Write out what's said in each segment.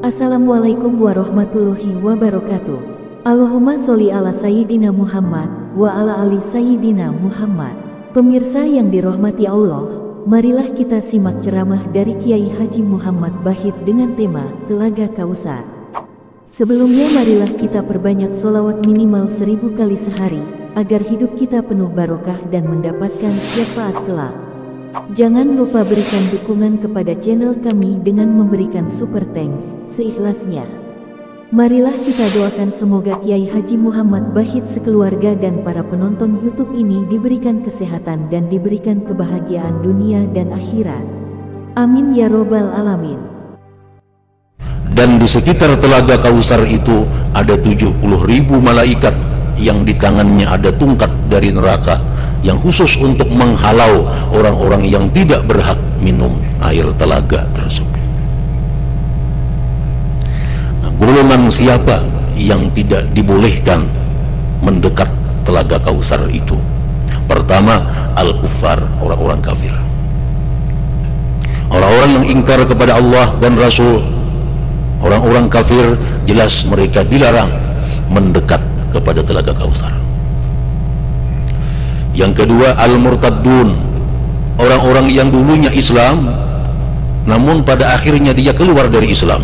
Assalamualaikum warahmatullahi wabarakatuh. Allahumma sholli ala Sayyidina Muhammad wa ala ali Sayyidina Muhammad. Pemirsa yang dirahmati Allah, marilah kita simak ceramah dari Kiai Haji Muhammad Bahit dengan tema Telaga Kausar. Sebelumnya marilah kita perbanyak sholawat minimal 1000 kali sehari, agar hidup kita penuh barokah dan mendapatkan syafaat kelak. Jangan lupa berikan dukungan kepada channel kami dengan memberikan super thanks seikhlasnya. Marilah kita doakan semoga Kiai Haji Muhammad Bahit sekeluarga dan para penonton YouTube ini diberikan kesehatan dan diberikan kebahagiaan dunia dan akhirat. Amin ya robbal alamin. Dan di sekitar Telaga Kausar itu ada 70.000 malaikat yang di tangannya ada tungkat dari neraka, yang khusus untuk menghalau orang-orang yang tidak berhak minum air telaga tersebut. Nah, golongan siapa yang tidak dibolehkan mendekat Telaga Kausar itu? Pertama, al-kuffar, orang-orang kafir, orang-orang yang ingkar kepada Allah dan Rasul. Orang-orang kafir jelas mereka dilarang mendekat kepada Telaga Kausar. Yang kedua, al-murtaddun, orang-orang yang dulunya Islam namun pada akhirnya dia keluar dari Islam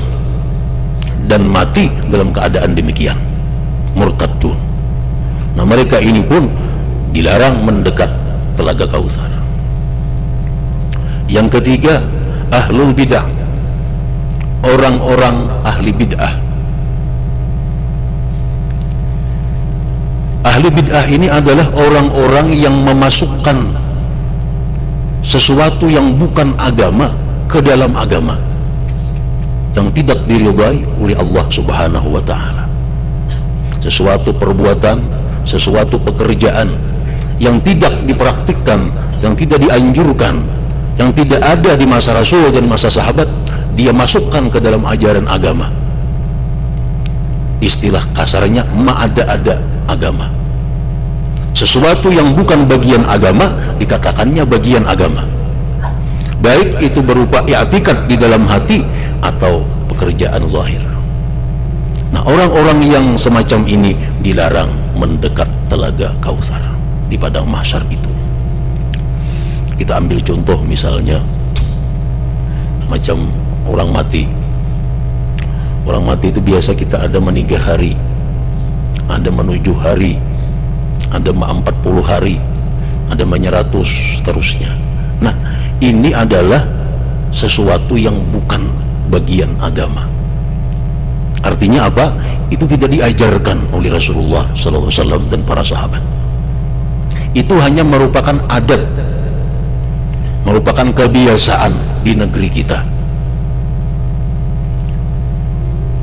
dan mati dalam keadaan demikian, murtaddun. Nah, mereka ini pun dilarang mendekat Telaga Kausar. Yang ketiga, ahlul bid'ah, orang-orang ahli bid'ah. Ahli bid'ah ini adalah orang-orang yang memasukkan sesuatu yang bukan agama ke dalam agama, yang tidak diridhai oleh Allah Subhanahu wa ta'ala. Sesuatu perbuatan, sesuatu pekerjaan yang tidak dipraktikkan, yang tidak dianjurkan, yang tidak ada di masa Rasul dan masa sahabat, dia masukkan ke dalam ajaran agama. Istilah kasarnya ma'ada-ada agama. Sesuatu yang bukan bagian agama dikatakannya bagian agama, baik itu berupa i'tikad di dalam hati atau pekerjaan zahir. Nah, orang-orang yang semacam ini dilarang mendekat Telaga Kausar di padang mahsyar itu. Kita ambil contoh misalnya macam orang mati. Orang mati itu biasa kita ada meninggal hari, ada menuju hari, ada 40 hari, ada 100 seterusnya. Nah, ini adalah sesuatu yang bukan bagian agama. Artinya apa? Itu tidak diajarkan oleh Rasulullah SAW dan para sahabat. Itu hanya merupakan adat, merupakan kebiasaan di negeri kita.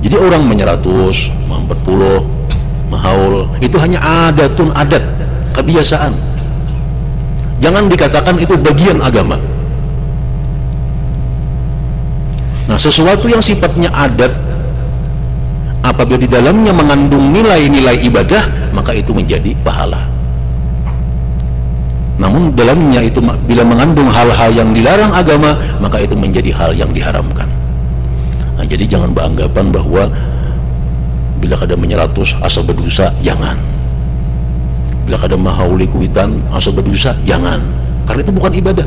Jadi orang 100, 40, mahaul, itu hanya adat, kebiasaan. Jangan dikatakan itu bagian agama. Nah, sesuatu yang sifatnya adat, apabila di dalamnya mengandung nilai-nilai ibadah, maka itu menjadi pahala. Namun dalamnya itu bila mengandung hal-hal yang dilarang agama, maka itu menjadi hal yang diharamkan. Nah, jadi jangan beranggapan bahwa bila kada 100 asal berdosa, jangan. Bila kada mahauli kuitan asal berdosa, jangan. Karena itu bukan ibadah,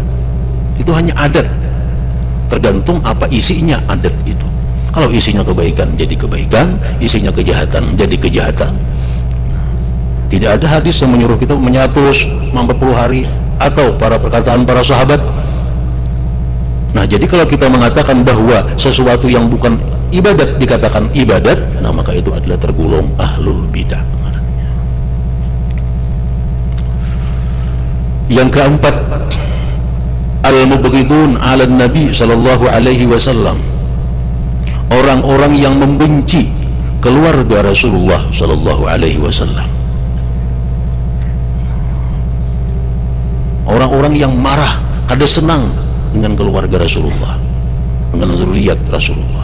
itu hanya adat. Tergantung apa isinya adat itu. Kalau isinya kebaikan jadi kebaikan, isinya kejahatan jadi kejahatan. Tidak ada hadis yang menyuruh kita 140 hari atau perkataan para sahabat. Nah, jadi kalau kita mengatakan bahwa sesuatu yang bukan ibadat dikatakan ibadat, nah maka itu adalah tergolong ahlul bidah. Yang keempat, al-mubghidun 'ala Nabi sallallahu alaihi wasallam, orang-orang yang membenci keluarga Rasulullah sallallahu alaihi wasallam. Orang-orang yang marah, kada senang dengan keluarga Rasulullah, dengan zuriat Rasulullah.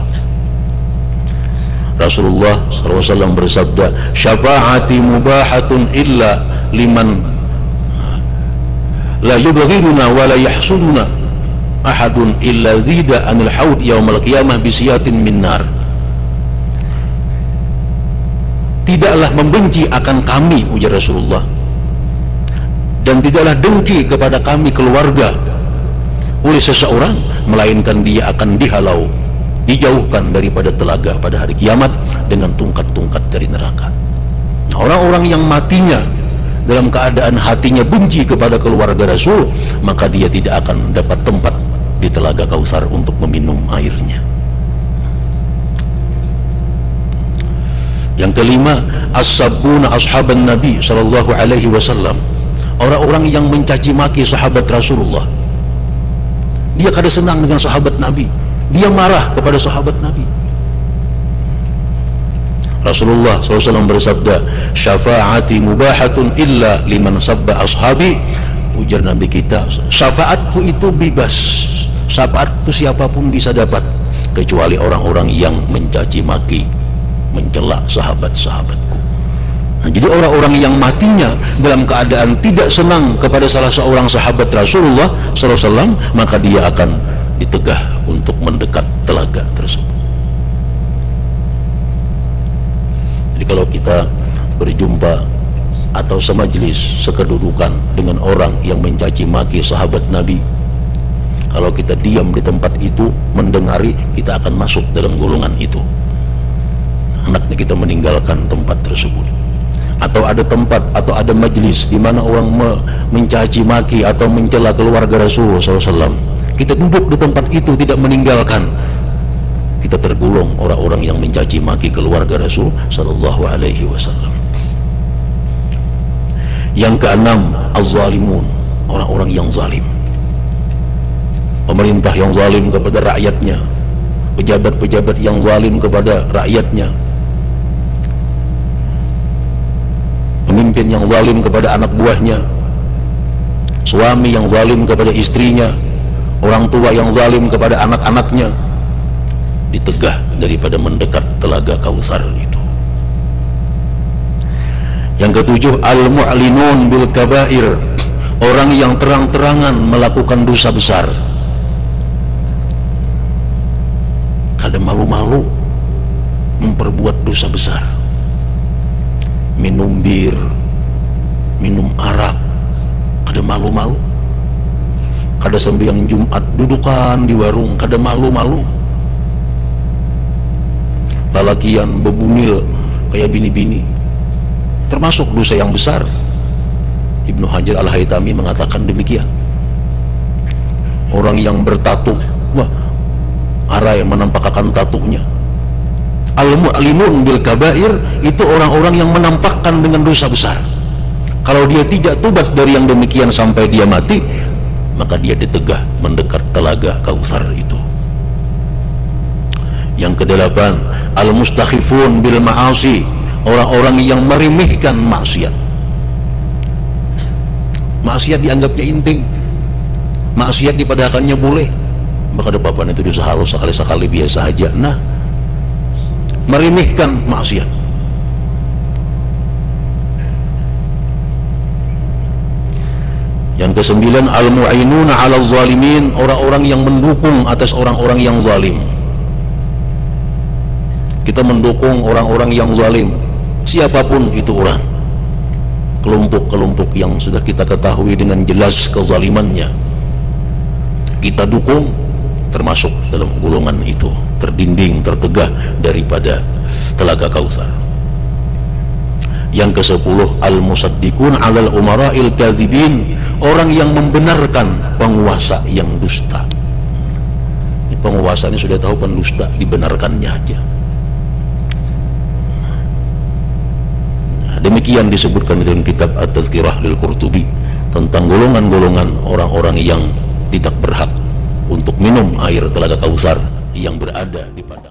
Rasulullah SAW bersabda, syafaati mubahatun illa liman la yubghiruna wa la yahsuduna ahadun illa zida anil haud yaumal qiyamah bisiyatin min nar. tidaklah membenci akan kami, ujar Rasulullah, dan tidaklah dengki kepada kami keluarga oleh seseorang, melainkan dia akan dihalau, dijauhkan daripada telaga pada hari kiamat dengan tungkat-tungkat dari neraka. Nah, orang-orang yang matinya dalam keadaan hatinya benci kepada keluarga Rasul, maka dia tidak akan dapat tempat di telaga Kautsar untuk meminum airnya. Yang kelima, as-sabbuna ashaban Nabi sallallahu alaihi wasallam, orang-orang yang mencaci maki sahabat Rasulullah. Dia kada senang dengan sahabat Nabi, dia marah kepada sahabat Nabi. Rasulullah SAW bersabda, syafaati mubahatun illa liman sabba ashabi. Ujar Nabi kita, syafaatku itu bebas, syafaatku siapapun bisa dapat, kecuali orang-orang yang mencaci maki, mencela sahabat-sahabatku. Nah, jadi orang-orang yang matinya dalam keadaan tidak senang kepada salah seorang sahabat Rasulullah SAW, maka dia akan ditegah untuk mendekat telaga tersebut. Jadi kalau kita berjumpa atau semajlis, sekedudukan dengan orang yang mencaci maki sahabat Nabi, kalau kita diam di tempat itu mendengari, kita akan masuk dalam golongan itu. Hendaknya kita meninggalkan tempat tersebut. Atau ada tempat atau ada majlis di mana orang mencaci maki atau mencela keluarga Rasul SAW, kita duduk di tempat itu tidak meninggalkan, kita tergolong orang-orang yang mencaci maki keluarga Rasul sallallahu alaihi wasallam. Yang keenam, az-zalimun, orang-orang yang zalim. Pemerintah yang zalim kepada rakyatnya, pejabat-pejabat yang zalim kepada rakyatnya, pemimpin yang zalim kepada anak buahnya, suami yang zalim kepada istrinya, orang tua yang zalim kepada anak-anaknya, ditegah daripada mendekat telaga Kautsar itu. Yang ketujuh, al-mu'linun bil kabair, orang yang terang-terangan melakukan dosa besar, kada malu-malu memperbuat dosa besar, minum bir, minum arak, kada malu-malu, kada sembahyang Jumat dudukan di warung, kada malu-malu, lalakian bebumil kayak bini-bini, termasuk dosa yang besar. Ibnu Hajar Al-Haytami mengatakan demikian. Orang yang bertato, wah, arai menampakkan tatunya. Al-mu'linun bil kabair, itu orang-orang yang menampakkan dengan dosa besar. Kalau dia tidak tobat dari yang demikian sampai dia mati, maka dia ditegah mendekat telaga Kautsar itu. Yang kedelapan, al-mustakhifun bil ma'asi, orang-orang yang meremehkan maksiat. Maksiat dianggapnya inting, maksiat dipadakannya boleh, maka ada papan itu dosa halus, sekali-sekali biasa aja. Nah, meremehkan maksiat. Yang kesembilan, al-mu'inuna 'ala zalimin, orang-orang yang mendukung atas orang-orang yang zalim. Kita mendukung orang-orang yang zalim, siapapun itu orang, kelompok-kelompok yang sudah kita ketahui dengan jelas kezalimannya, kita dukung, termasuk dalam golongan itu, terdinding, tertegah daripada telaga Kautsar. Yang ke-10, al-musaddiqun 'alal umara'il kadzibin, orang yang membenarkan penguasa yang dusta. Ini penguasa ini sudah tahu pendusta, dibenarkannya aja. Demikian disebutkan dalam kitab At-Tazkirah lil Qurtubi tentang golongan-golongan orang-orang yang tidak berhak untuk minum air telaga Kautsar yang berada di padang.